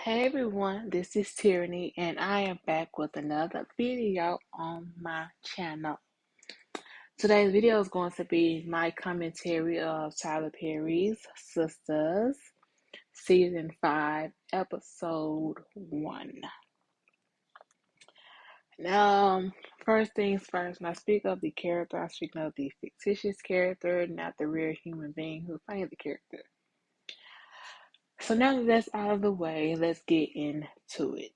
Hey everyone, this is Tyranny, and I am back with another video on my channel. Today's video is going to be my commentary of Tyler Perry's Sistas, Season 5, Episode 1. Now, first things first, when I speak of the character, I'm speaking of the fictitious character, not the real human being who played the character. So now that that's out of the way, let's get into it.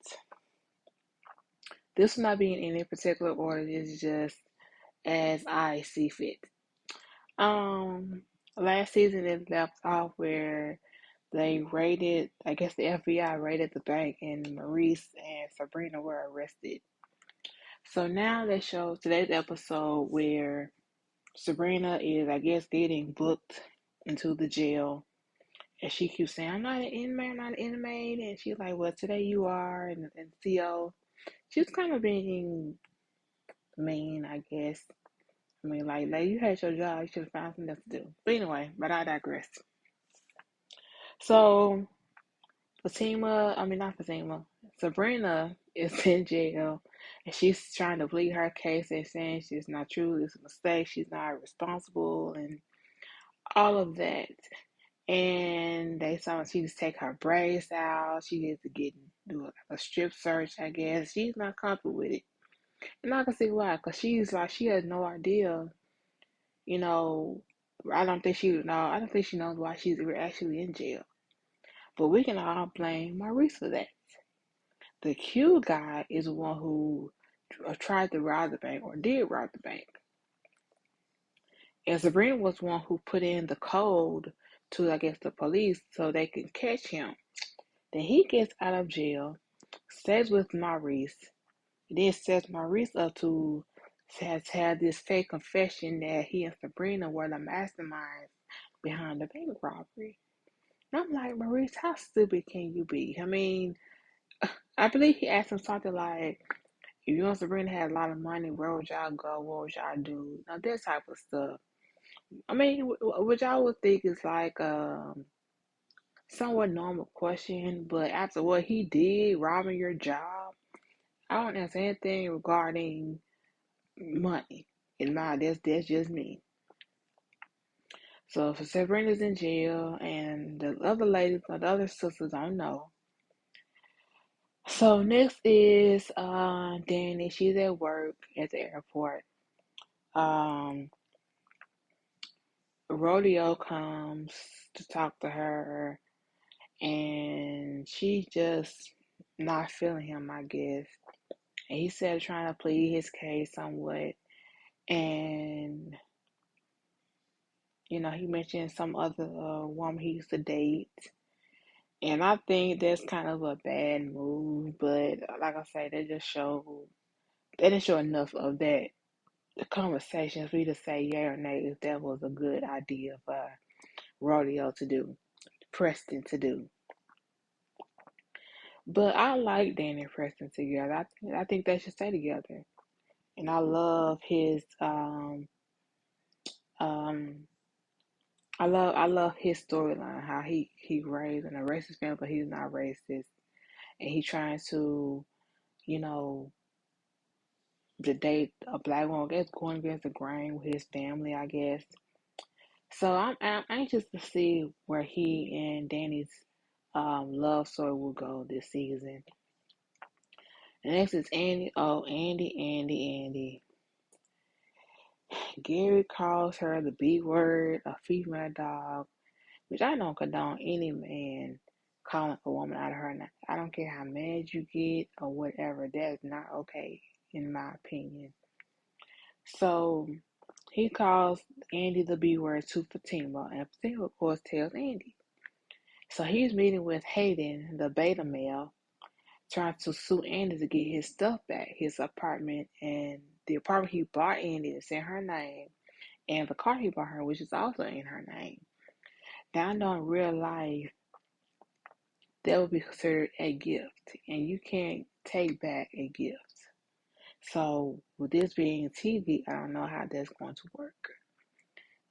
This will not be in any particular order. This is just as I see fit. Um, Last season it left off where they raided. I guess the FBI raided the bank, and Maurice and Sabrina were arrested. So now they show today's episode where Sabrina is, I guess, getting booked into the jail, and she keeps saying, "I'm not an inmate. I'm not an inmate," and she's like, "Well, today you are," and Theo. She's kind of being mean, I guess. I mean, like you had your job, you should have found something else to do. But anyway, but I digress. So, not Fatima, Sabrina is in jail, and she's trying to plead her case and saying she's not true, it's a mistake, she's not responsible, and all of that. And they saw she just take her braids out, she needs to do a strip search, I guess. She's not comfortable with it. And I can see why, because she's like, she has no idea. You know, I don't think she knows why she's actually in jail. But we can all blame Maurice for that. The Q guy is the one who tried to rob the bank or did rob the bank. And Sabrina was the one who put in the code to, I guess, the police so they can catch him. Then he gets out of jail, stays with Maurice, then sets Maurice up to have this fake confession that he and Sabrina were the masterminds behind the bank robbery. And I'm like, Maurice, how stupid can you be? I mean, I believe he asked him something like, if you and Sabrina had a lot of money, where would y'all go? What would y'all do? Now, that type of stuff. I mean, what y'all would think is like somewhat normal question, but after what he did, robbing your job, I don't answer anything regarding money. And that's just me. So, for Sabrina's in jail, and the other ladies, the other sisters, don't know. So next is Danny. She's at work at the airport. Um, Rodeo comes to talk to her, and she just not feeling him, I guess. And he said trying to plead his case somewhat, and he mentioned some other woman he used to date. And I think that's kind of a bad move, but like I say, they didn't show enough of that the conversations for you to say yeah or nay if that was a good idea for Rodeo to do, Preston to do. But I like Danny and Preston together. I think they should stay together. And I love his um I love his storyline, how he raised in a racist family, but he's not racist. And he trying to, you know, to date a black woman, I guess going against the grain with his family, I guess. So I'm anxious to see where he and Danny's love story will go this season. The next is Andy. Oh, Andy. Gary calls her the B word, a female dog, which I don't condone any man calling a woman out of her name. I don't care how mad you get or whatever. That is not okay, in my opinion. So he calls Andy the B word to Fatima, and Fatima, of course, tells Andy. So he's meeting with Hayden, the beta male, trying to sue Andy to get his stuff back, his apartment, and the apartment he bought Andy is in her name, and the car he bought her, which is also in her name. Now I know in real life that would be considered a gift, and you can't take back a gift. So with this being TV, I don't know how that's going to work.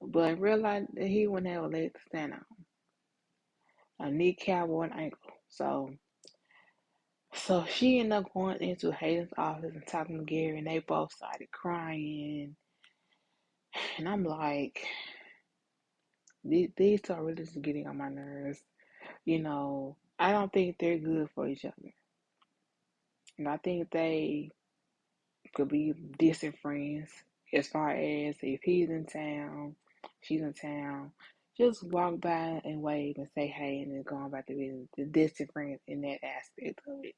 But in real life, he wouldn't have a leg to stand on, a kneecap or an ankle. So So she ended up going into Hayden's office and talking to Gary, and they both started crying. And I'm like, these two are really just getting on my nerves. I don't think they're good for each other. And I think they could be distant friends as far as if he's in town, she's in town. Just walk by and wave and say hey and then go on about the business. The distant friends in that aspect of it.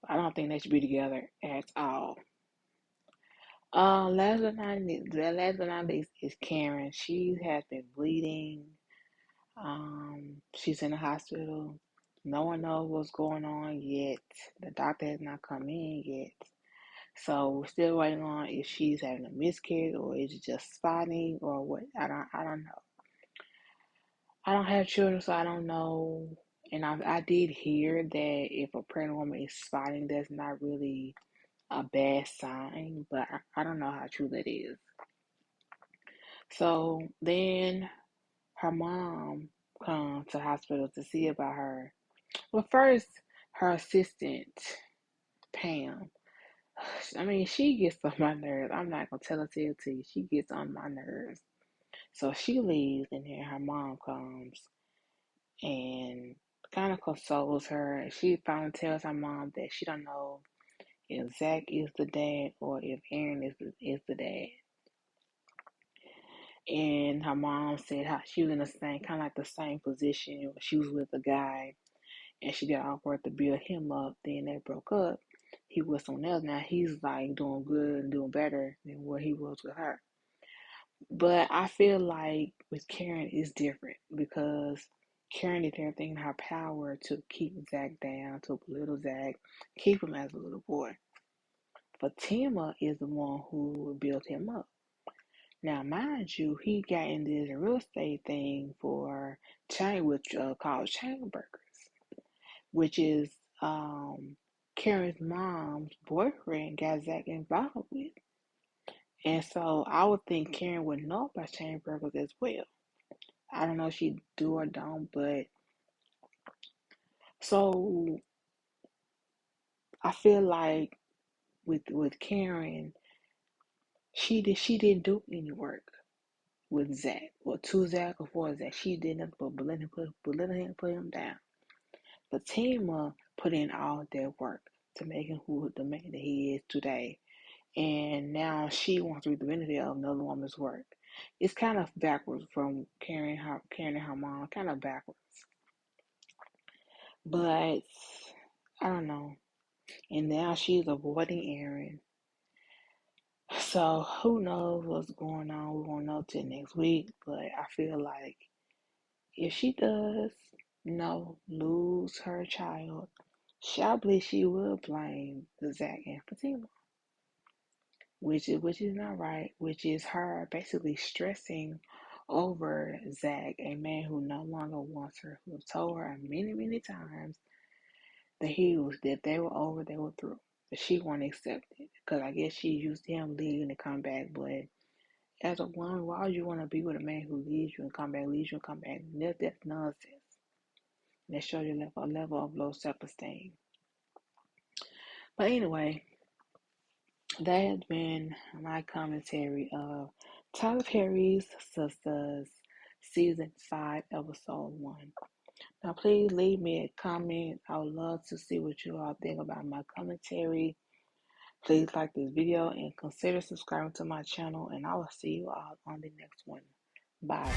I don't think they should be together at all. Last but not least is Karen. She has been bleeding. She's in the hospital. No one knows what's going on yet. The doctor has not come in yet. So we're still waiting on if she's having a miscarriage or is it just spotting or what. I don't know. I don't have children, so I don't know. And I did hear that if a pregnant woman is spotting, that's not really a bad sign, but I don't know how true that is. So then her mom comes to the hospital to see about her. Well, first, her assistant, Pam, I mean, she gets on my nerves. I'm not going to tell her to you. She gets on my nerves. So she leaves, and then her mom comes and kind of consoles her. She finally tells her mom that she don't know if Zach is the dad or if Aaron is the dad. And her mom said how she was in the same, kind of like the same position. She was with a guy, and she got offered to build him up. Then they broke up. He was someone else. Now he's like doing good and doing better than what he was with her. But I feel like with Karen it's different because Karen did everything in her power to keep Zach down, to belittle Zach, keep him as a little boy. Fatima is the one who built him up. Now, mind you, he got in this real estate thing for chain, which called Chain Burgers, which is Karen's mom's boyfriend got Zach involved with. And so I would think Karen would know about Chain Burgers as well. I don't know if she do or don't, but so I feel like with Karen, she didn't do any work with Zach or to Zach or for Zach. She did nothing but belittle him, put him down. Fatima put in all that work to make him who the man that he is today. And now she wants to reap the benefit of another woman's work. It's kind of backwards from Karen and her mom, kind of backwards. But I don't know. And now she's avoiding Aaron. So who knows what's going on? We won't know till next week. But I feel like if she does, lose her child, I believe she will blame the Zach and Fatima, which is not right. Which is her basically stressing over Zach, a man who no longer wants her, who have told her many times that they were over, they were through. But she won't accept it because I guess she used him leaving to come back. But as a woman, why would you want to be with a man who leaves you and come back, leaves you and come back? That's nonsense. That shows you a level of low self-esteem. But anyway, that has been my commentary of Tyler Perry's Sistas, Season 5, Episode 1. Now, please leave me a comment. I would love to see what you all think about my commentary. Please like this video and consider subscribing to my channel, and I will see you all on the next one. Bye.